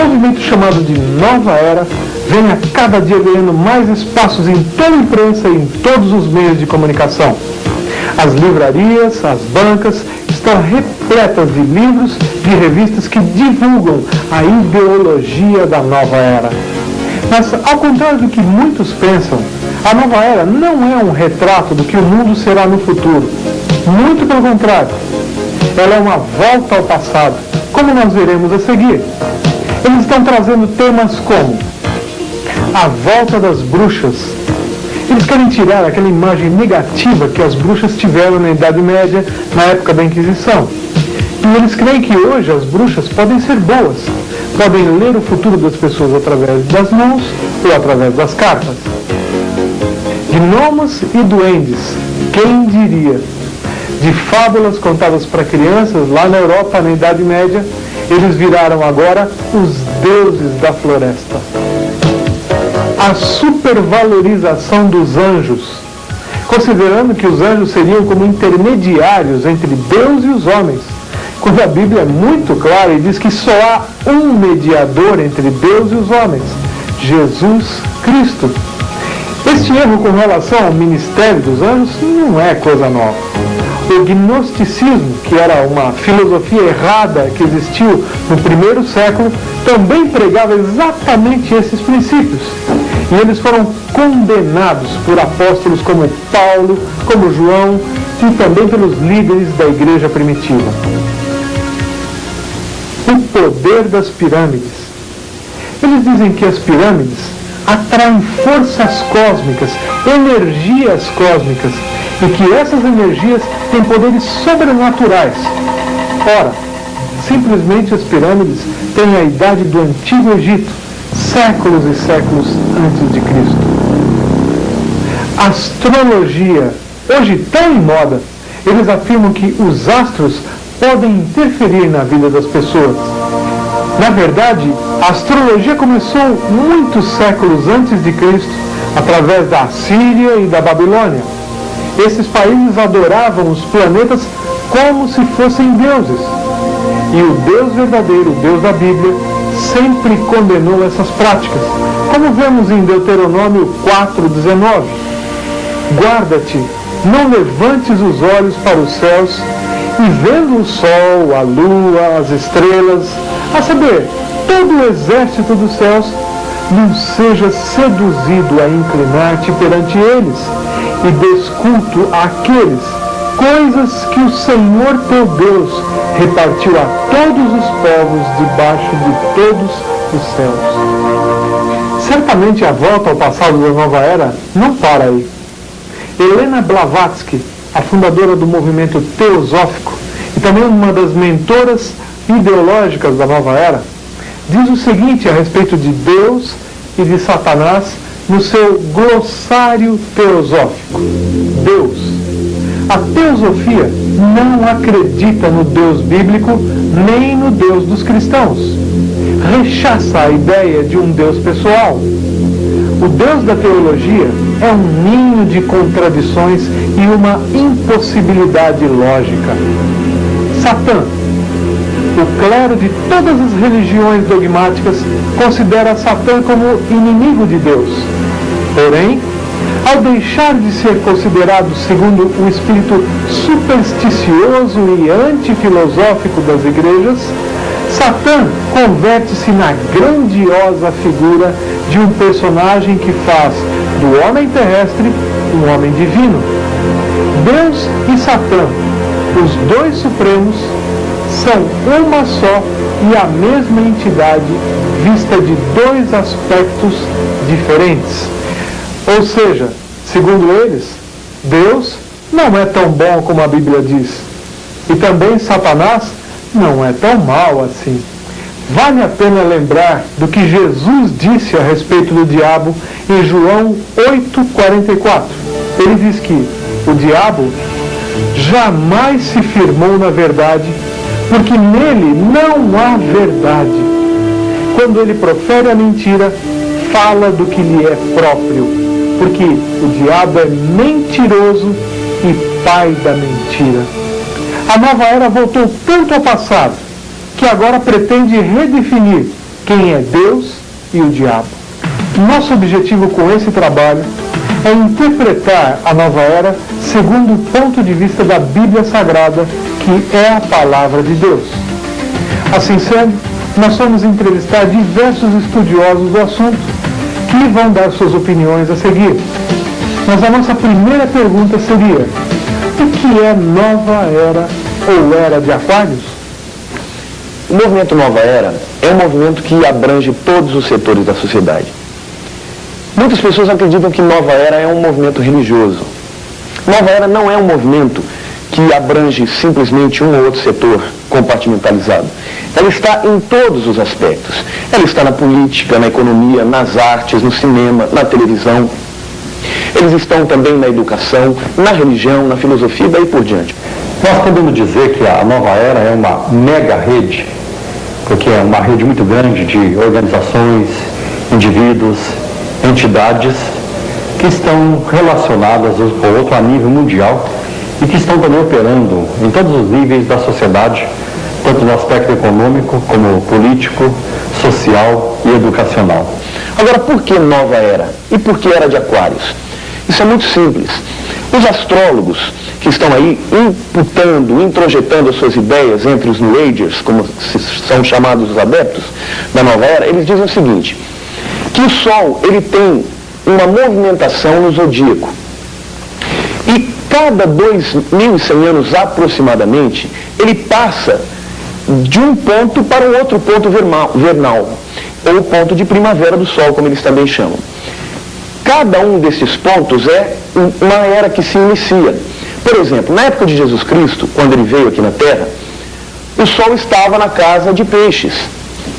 movimento chamado de Nova Era vem a cada dia ganhando mais espaços em toda a imprensa e em todos os meios de comunicação. As livrarias, as bancas estão repletas de livros, de revistas que divulgam a ideologia da Nova Era. Mas, ao contrário do que muitos pensam, a Nova Era não é um retrato do que o mundo será no futuro. Muito pelo contrário. Ela é uma volta ao passado, como nós veremos a seguir. Eles estão trazendo temas como a volta das bruxas. Eles querem tirar aquela imagem negativa que as bruxas tiveram na Idade Média, na época da Inquisição. E eles creem que hoje as bruxas podem ser boas, podem ler o futuro das pessoas através das mãos ou através das cartas. Gnomos e duendes, quem diria? De fábulas contadas para crianças lá na Europa, na Idade Média, eles viraram agora os deuses da floresta. A supervalorização dos anjos, considerando que os anjos seriam como intermediários entre Deus e os homens, quando a Bíblia é muito clara e diz que só há um mediador entre Deus e os homens, Jesus Cristo. Este erro com relação ao ministério dos anjos não é coisa nova. O gnosticismo, que era uma filosofia errada que existiu no primeiro século, também pregava exatamente esses princípios. E eles foram condenados por apóstolos como Paulo, como João e também pelos líderes da igreja primitiva. O poder das pirâmides. Eles dizem que as pirâmides atraem forças cósmicas, energias cósmicas, e que essas energias têm poderes sobrenaturais. Ora, simplesmente as pirâmides têm a idade do Antigo Egito, séculos e séculos antes de Cristo. Astrologia, hoje tão em moda, eles afirmam que os astros podem interferir na vida das pessoas. Na verdade, a astrologia começou muitos séculos antes de Cristo, através da Assíria e da Babilônia. Esses países adoravam os planetas como se fossem deuses. E o Deus verdadeiro, o Deus da Bíblia, sempre condenou essas práticas, como vemos em Deuteronômio 4:19. Guarda-te, não levantes os olhos para os céus, e vendo o sol, a lua, as estrelas, a saber, todo o exército dos céus, não sejas seduzido a inclinar-te perante eles, e des culto àqueles, coisas que o Senhor teu Deus repartiu a todos os povos debaixo de todos os céus. Certamente a volta ao passado da Nova Era não para aí. Helena Blavatsky, a fundadora do movimento teosófico e também uma das mentoras ideológicas da Nova Era, diz o seguinte a respeito de Deus e de Satanás no seu glossário teosófico. Deus. A teosofia não acredita no Deus bíblico nem no Deus dos cristãos. Rechaça a ideia de um Deus pessoal. O Deus da teologia é um ninho de contradições e uma impossibilidade lógica. Satã. O clero de todas as religiões dogmáticas considera Satã como inimigo de Deus. Porém, ao deixar de ser considerado segundo o espírito supersticioso e antifilosófico das igrejas, Satã converte-se na grandiosa figura de um personagem que faz do homem terrestre um homem divino. Deus e Satã, os dois supremos, são uma só e a mesma entidade vista de dois aspectos diferentes. Ou seja, segundo eles, Deus não é tão bom como a Bíblia diz. E também Satanás não é tão mau assim. Vale a pena lembrar do que Jesus disse a respeito do diabo em João 8,44. Ele diz que o diabo jamais se firmou na verdade, porque nele não há verdade. Quando ele profere a mentira, fala do que lhe é próprio, porque o diabo é mentiroso e pai da mentira. A nova era voltou tanto ao passado, que agora pretende redefinir quem é Deus e o diabo. Nosso objetivo com esse trabalho é interpretar a nova era segundo o ponto de vista da Bíblia Sagrada, que é a palavra de Deus. Assim sendo, nós vamos entrevistar diversos estudiosos do assunto que vão dar suas opiniões a seguir. Mas a nossa primeira pergunta seria: o que é nova era ou era de Aquários? O movimento Nova Era é um movimento que abrange todos os setores da sociedade. Muitas pessoas acreditam que Nova Era é um movimento religioso. Nova Era não é um movimento que abrange simplesmente um ou outro setor compartimentalizado. Ela está em todos os aspectos. Ela está na política, na economia, nas artes, no cinema, na televisão. Eles estão também na educação, na religião, na filosofia e daí por diante. Nós podemos dizer que a Nova Era é uma mega rede, porque é uma rede muito grande de organizações, indivíduos, entidades que estão relacionadas um com o outro a nível mundial e que estão também operando em todos os níveis da sociedade, tanto no aspecto econômico como político, social e educacional. Agora, por que Nova Era? E por que Era de Aquários? Isso é muito simples. Os astrólogos que estão aí imputando, introjetando as suas ideias entre os New Agers, como são chamados os adeptos da Nova Era, eles dizem o seguinte: que o Sol, ele tem uma movimentação no zodíaco. E cada 2.100 anos aproximadamente, ele passa de um ponto para um outro ponto vernal, ou o ponto de primavera do Sol, como eles também chamam. Cada um desses pontos é uma era que se inicia. Por exemplo, na época de Jesus Cristo, quando ele veio aqui na Terra, o Sol estava na casa de Peixes.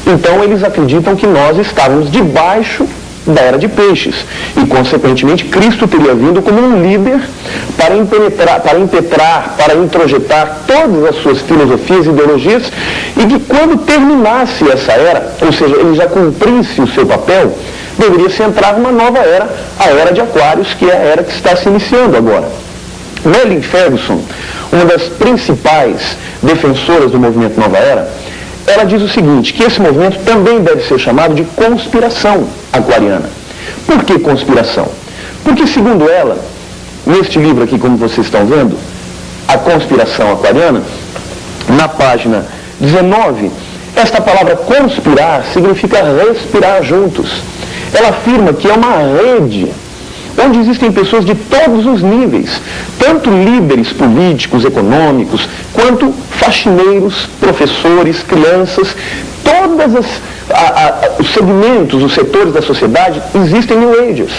Então eles acreditam que nós estávamos debaixo da era de Peixes. E, consequentemente, Cristo teria vindo como um líder para impetrar, para introjetar todas as suas filosofias e ideologias, e que quando terminasse essa era, ou seja, ele já cumprisse o seu papel, deveria se entrar numa nova era, a Era de Aquários, que é a era que está se iniciando agora. Nellie Ferguson, uma das principais defensoras do movimento Nova Era, ela diz o seguinte, que esse movimento também deve ser chamado de conspiração aquariana. Por que conspiração? Porque, segundo ela, neste livro aqui, como vocês estão vendo, A Conspiração Aquariana, na página 19, esta palavra conspirar significa respirar juntos. Ela afirma que é uma rede onde existem pessoas de todos os níveis, tanto líderes políticos, econômicos, quanto faxineiros, professores, crianças, todos os segmentos, os setores da sociedade existem New Agers.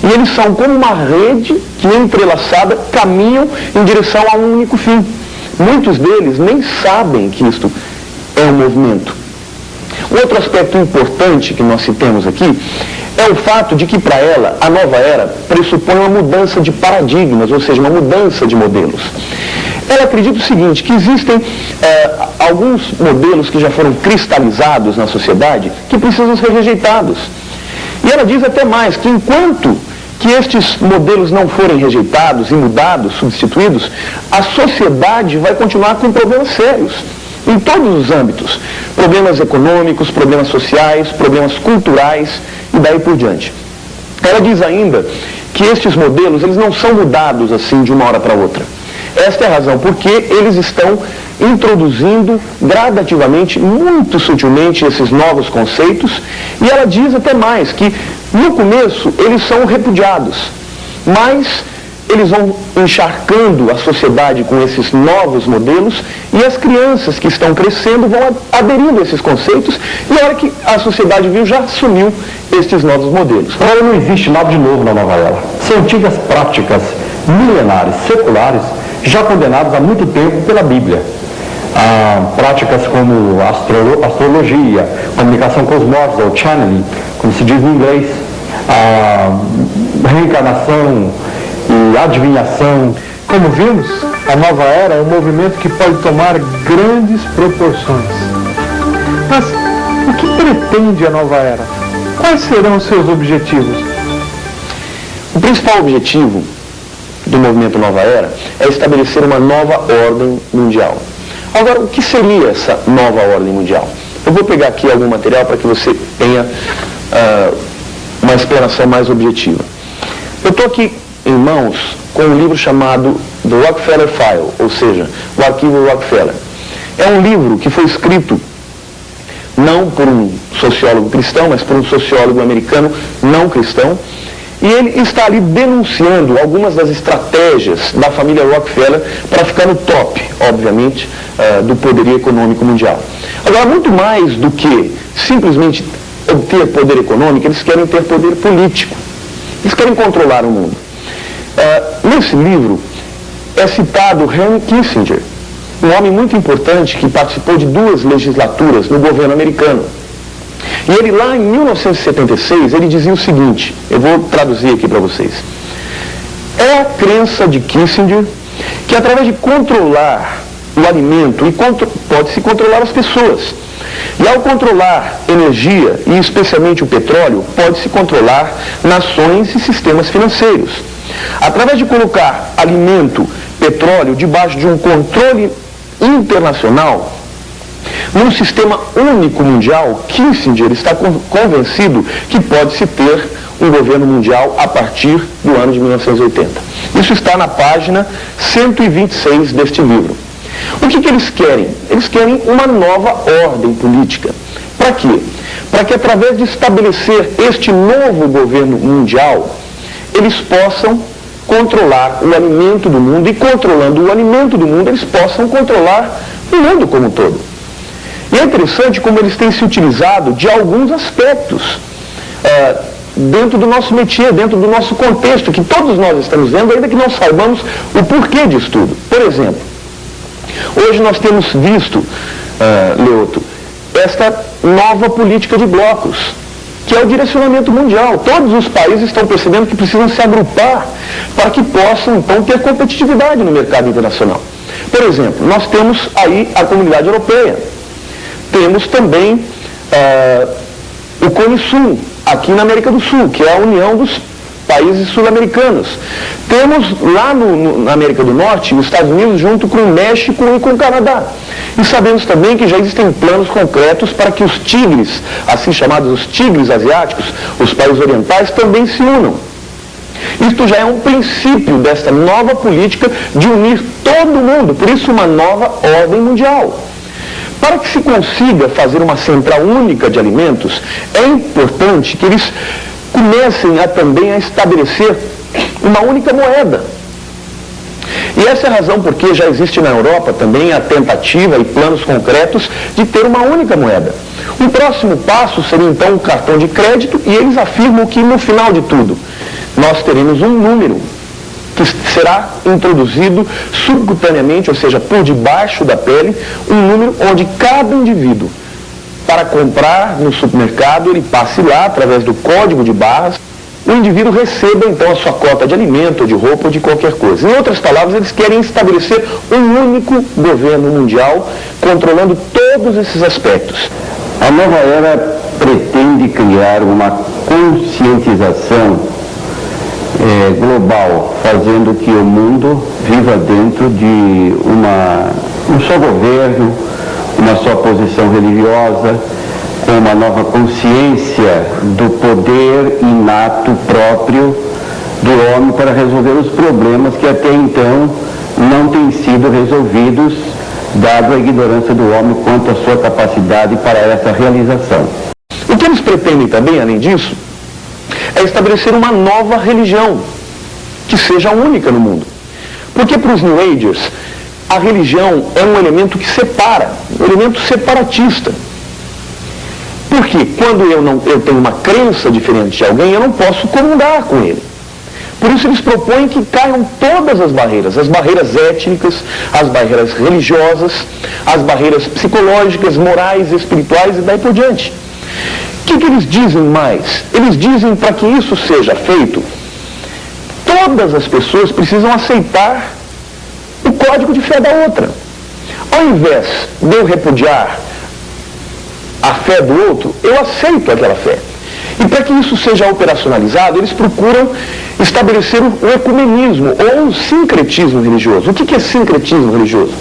E eles são como uma rede que, entrelaçada, caminham em direção a um único fim. Muitos deles nem sabem que isto é um movimento. Outro aspecto importante que nós citamos aqui é o fato de que, para ela, a nova era pressupõe uma mudança de paradigmas, ou seja, uma mudança de modelos. Ela acredita o seguinte, que existem alguns modelos que já foram cristalizados na sociedade que precisam ser rejeitados. E ela diz até mais, que enquanto que estes modelos não forem rejeitados e mudados, substituídos, a sociedade vai continuar com problemas sérios, em todos os âmbitos. Problemas econômicos, problemas sociais, problemas culturais e daí por diante. Ela diz ainda que estes modelos, eles não são mudados assim de uma hora para outra. Esta é a razão porque eles estão introduzindo gradativamente, muito sutilmente, esses novos conceitos, e ela diz até mais que, no começo, eles são repudiados, mas eles vão encharcando a sociedade com esses novos modelos, e as crianças que estão crescendo vão aderindo a esses conceitos, e a hora que a sociedade viu, já assumiu estes novos modelos. Agora, não existe nada de novo na nova era. São antigas práticas milenares, seculares, já condenadas há muito tempo pela Bíblia. Práticas como astrologia, comunicação com os mortos, ou channeling, como se diz em inglês, reencarnação e adivinhação. Como vimos, a nova era é um movimento que pode tomar grandes proporções. Mas o que pretende a nova era? Quais serão os seus objetivos? O principal objetivo do movimento Nova Era é estabelecer uma nova ordem mundial. Agora, o que seria essa nova ordem mundial? Eu vou pegar aqui algum material para que você tenha uma explanação mais objetiva. Eu estou aqui em mãos com um livro chamado The Rockefeller File, ou seja, o arquivo Rockefeller. É um livro que foi escrito não por um sociólogo cristão, mas por um sociólogo americano não cristão, e ele está ali denunciando algumas das estratégias da família Rockefeller para ficar no top, obviamente, do poderio econômico mundial. Agora, muito mais do que simplesmente obter poder econômico, eles querem ter poder político. Eles querem controlar o mundo. Nesse livro é citado Henry Kissinger, um homem muito importante que participou de 2 legislaturas no governo americano. E ele lá em 1976, ele dizia o seguinte, eu vou traduzir aqui para vocês. É a crença de Kissinger que através de controlar o alimento, pode-se controlar as pessoas. E ao controlar energia, e especialmente o petróleo, pode-se controlar nações e sistemas financeiros. Através de colocar alimento, petróleo, debaixo de um controle internacional, num sistema único mundial, Kissinger está convencido que pode-se ter um governo mundial a partir do ano de 1980. Isso está na página 126 deste livro. O que eles querem? Eles querem uma nova ordem política. Para quê? Para que através de estabelecer este novo governo mundial, eles possam controlar o alimento do mundo e controlando o alimento do mundo, eles possam controlar o mundo como um todo. E é interessante como eles têm se utilizado de alguns aspectos dentro do nosso métier, dentro do nosso contexto, que todos nós estamos vendo, ainda que não saibamos o porquê disso tudo. Por exemplo, hoje nós temos visto, Leoto, esta nova política de blocos, que é o direcionamento mundial. Todos os países estão percebendo que precisam se agrupar para que possam, então, ter competitividade no mercado internacional. Por exemplo, nós temos aí a Comunidade Europeia. Temos também o Cone Sul, aqui na América do Sul, que é a união dos países sul-americanos. Temos lá na América do Norte, os Estados Unidos junto com o México e com o Canadá. E sabemos também que já existem planos concretos para que os tigres, assim chamados os tigres asiáticos, os países orientais, também se unam. Isto já é um princípio desta nova política de unir todo mundo, por isso uma nova ordem mundial. Para que se consiga fazer uma central única de alimentos, é importante que eles comecem também a estabelecer uma única moeda. E essa é a razão porque já existe na Europa também a tentativa e planos concretos de ter uma única moeda. O próximo passo seria então o cartão de crédito, e eles afirmam que no final de tudo nós teremos um número que será introduzido subcutaneamente, ou seja, por debaixo da pele, um número onde cada indivíduo, para comprar no supermercado, ele passe lá através do código de barras, o indivíduo receba então a sua cota de alimento, ou de roupa, ou de qualquer coisa. Em outras palavras, eles querem estabelecer um único governo mundial, controlando todos esses aspectos. A nova era pretende criar uma conscientização global, fazendo que o mundo viva dentro de um só governo, uma só posição religiosa, com uma nova consciência do poder inato próprio do homem para resolver os problemas que até então não têm sido resolvidos, dado a ignorância do homem quanto à sua capacidade para essa realização. O que eles pretendem também, além disso, é estabelecer uma nova religião, que seja única no mundo. Porque para os New Agers, a religião é um elemento que separa, um elemento separatista. Porque quando eu tenho uma crença diferente de alguém, eu não posso comungar com ele. Por isso eles propõem que caiam todas as barreiras étnicas, as barreiras religiosas, as barreiras psicológicas, morais, espirituais e daí por diante. O que eles dizem mais? Eles dizem, para que isso seja feito, todas as pessoas precisam aceitar o código de fé da outra. Ao invés de eu repudiar a fé do outro, eu aceito aquela fé. E para que isso seja operacionalizado, eles procuram estabelecer o ecumenismo ou o sincretismo religioso. O que é sincretismo religioso?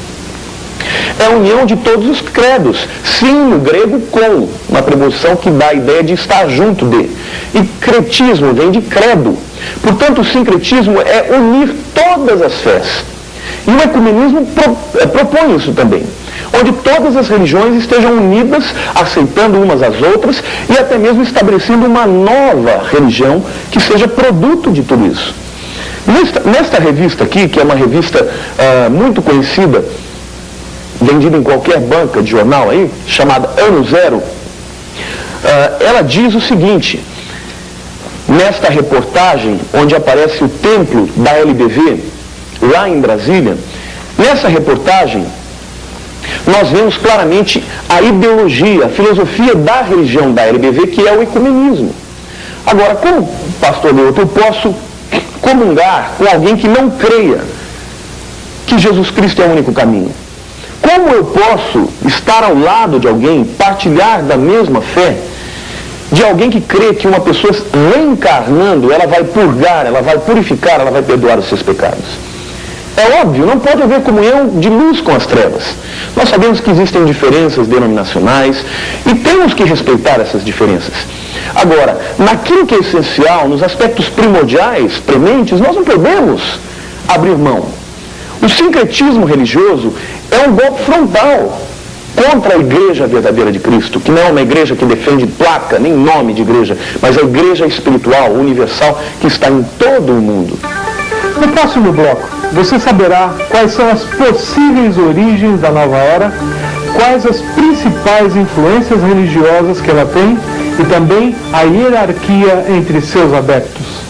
é a união de todos os credos. Sim, no grego, com, uma preposição que dá a ideia de estar junto de. E cretismo vem de credo. Portanto, o sincretismo é unir todas as fés. E o ecumenismo propõe isso também, onde todas as religiões estejam unidas, aceitando umas às outras e até mesmo estabelecendo uma nova religião que seja produto de tudo isso. Nesta revista aqui, que é uma revista muito conhecida, vendida em qualquer banca de jornal aí, chamada Ano Zero, ela diz o seguinte: nesta reportagem, onde aparece o templo da LBV, lá em Brasília, nessa reportagem, nós vemos claramente a ideologia, a filosofia da religião da LBV, que é o ecumenismo. Agora, como pastor Leuto, eu posso comungar com alguém que não creia que Jesus Cristo é o único caminho? Como eu posso estar ao lado de alguém, partilhar da mesma fé, de alguém que crê que uma pessoa reencarnando, ela vai purgar, ela vai purificar, ela vai perdoar os seus pecados? É óbvio, não pode haver comunhão de luz com as trevas. Nós sabemos que existem diferenças denominacionais e temos que respeitar essas diferenças. Agora, naquilo que é essencial, nos aspectos primordiais, prementes, nós não podemos abrir mão. O sincretismo religioso é um golpe frontal contra a igreja verdadeira de Cristo, que não é uma igreja que defende placa, nem nome de igreja, mas a igreja espiritual, universal, que está em todo o mundo. No próximo bloco, você saberá quais são as possíveis origens da nova era, quais as principais influências religiosas que ela tem e também a hierarquia entre seus adeptos.